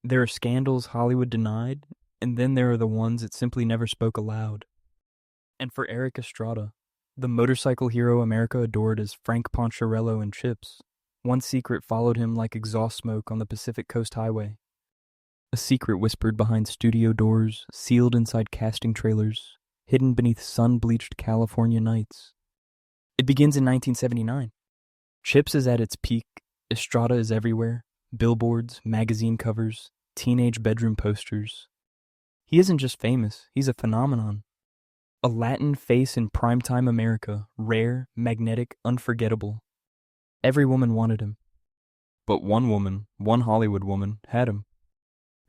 There are scandals Hollywood denied, and then there are the ones it simply never spoke aloud. And for Erik Estrada, the motorcycle hero America adored as Frank Poncherello in Chips, one secret followed him like exhaust smoke on the Pacific Coast Highway. A secret whispered behind studio doors, sealed inside casting trailers, hidden beneath sun-bleached California nights. It begins in 1979. Chips is at its peak, Estrada is everywhere, billboards, magazine covers, teenage bedroom posters. He isn't just famous, he's a phenomenon. A Latin face in primetime America, rare, magnetic, unforgettable. Every woman wanted him. But one woman, one Hollywood woman, had him.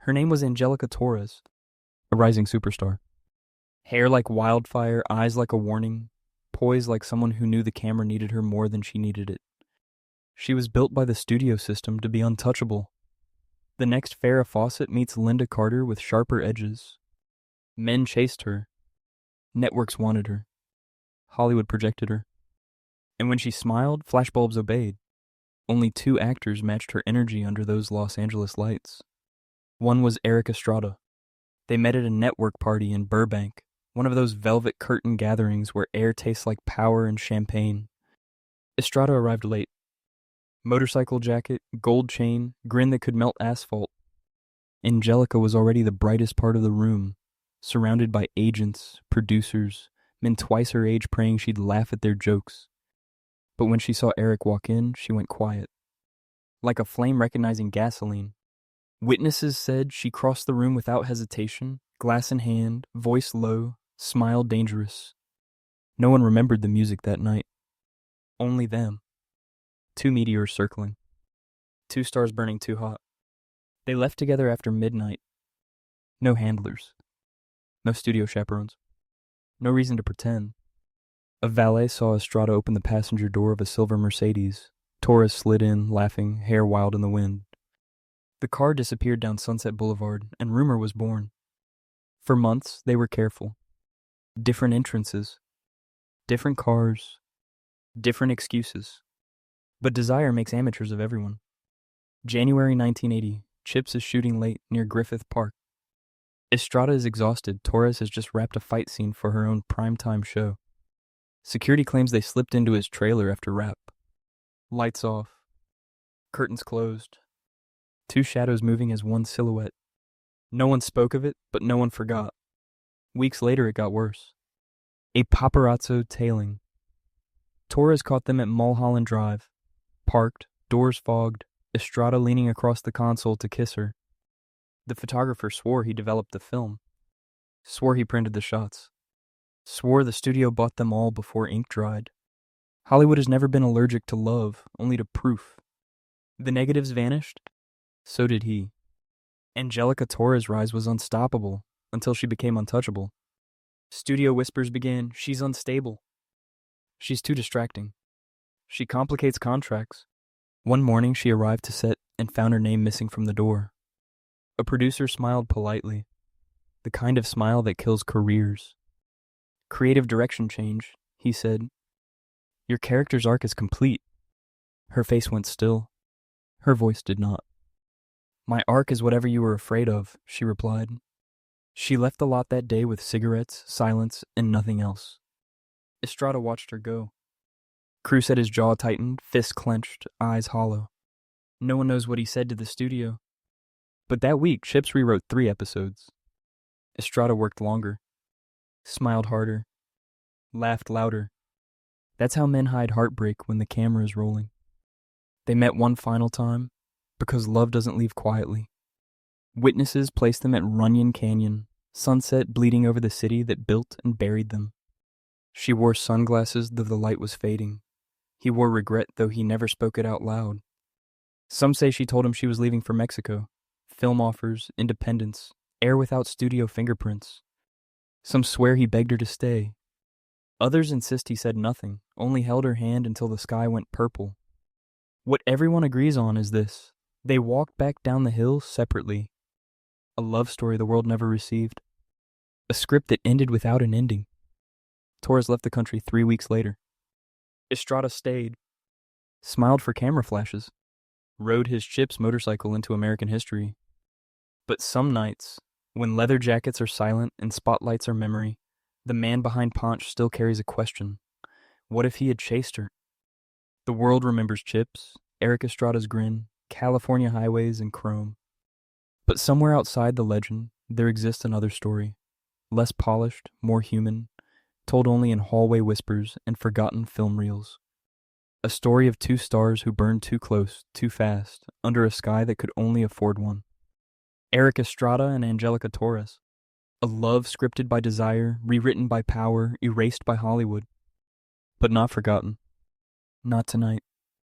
Her name was Angelica Torres, a rising superstar. Hair like wildfire, eyes like a warning, poise like someone who knew the camera needed her more than she needed it. She was built by the studio system to be untouchable. The next Farrah Fawcett meets Linda Carter with sharper edges. Men chased her. Networks wanted her. Hollywood projected her. And when she smiled, flashbulbs obeyed. Only two actors matched her energy under those Los Angeles lights. One was Erik Estrada. They met at a network party in Burbank, one of those velvet curtain gatherings where air tastes like power and champagne. Estrada arrived late. Motorcycle jacket, gold chain, grin that could melt asphalt. Angelica was already the brightest part of the room, surrounded by agents, producers, men twice her age praying she'd laugh at their jokes. But when she saw Erik walk in, she went quiet. Like a flame recognizing gasoline. Witnesses said she crossed the room without hesitation, glass in hand, voice low, smile dangerous. No one remembered the music that night. Only them. Two meteors circling. Two stars burning too hot. They left together after midnight. No handlers. No studio chaperones. No reason to pretend. A valet saw Estrada open the passenger door of a silver Mercedes. Torres slid in, laughing, hair wild in the wind. The car disappeared down Sunset Boulevard, and rumor was born. For months, they were careful. Different entrances. Different cars. Different excuses. But desire makes amateurs of everyone. January 1980, Chips is shooting late near Griffith Park. Estrada is exhausted. Torres has just wrapped a fight scene for her own primetime show. Security claims they slipped into his trailer after wrap. Lights off. Curtains closed. Two shadows moving as one silhouette. No one spoke of it, but no one forgot. Weeks later, it got worse. A paparazzo tailing. Torres caught them at Mulholland Drive. Parked, doors fogged, Estrada leaning across the console to kiss her. The photographer swore he developed the film. Swore he printed the shots. Swore the studio bought them all before ink dried. Hollywood has never been allergic to love, only to proof. The negatives vanished. So did he. Angelica Torres' rise was unstoppable until she became untouchable. Studio whispers began, she's unstable. She's too distracting. She complicates contracts. One morning she arrived to set and found her name missing from the door. A producer smiled politely, the kind of smile that kills careers. Creative direction change, he said. Your character's arc is complete. Her face went still. Her voice did not. My arc is whatever you were afraid of, she replied. She left the lot that day with cigarettes, silence, and nothing else. Estrada watched her go. Crew said his jaw tightened, fists clenched, eyes hollow. No one knows what he said to the studio. But that week, Chips rewrote 3 episodes. Estrada worked longer, smiled harder, laughed louder. That's how men hide heartbreak when the camera is rolling. They met one final time, because love doesn't leave quietly. Witnesses placed them at Runyon Canyon, sunset bleeding over the city that built and buried them. She wore sunglasses though the light was fading. He wore regret though he never spoke it out loud. Some say she told him she was leaving for Mexico. Film offers, independence, air without studio fingerprints. Some swear he begged her to stay. Others insist he said nothing, only held her hand until the sky went purple. What everyone agrees on is this. They walked back down the hill separately. A love story the world never received. A script that ended without an ending. Torres left the country 3 weeks later. Estrada stayed, smiled for camera flashes, rode his Chips motorcycle into American history, But some nights, when leather jackets are silent and spotlights are memory, the man behind Ponch still carries a question. What if he had chased her? The world remembers Chips, Erik Estrada's grin, California highways, and chrome. But somewhere outside the legend, there exists another story. Less polished, more human, told only in hallway whispers and forgotten film reels. A story of two stars who burned too close, too fast, under a sky that could only afford one. Erik Estrada and Angelica Torres. A love scripted by desire, rewritten by power, erased by Hollywood. But not forgotten. Not tonight.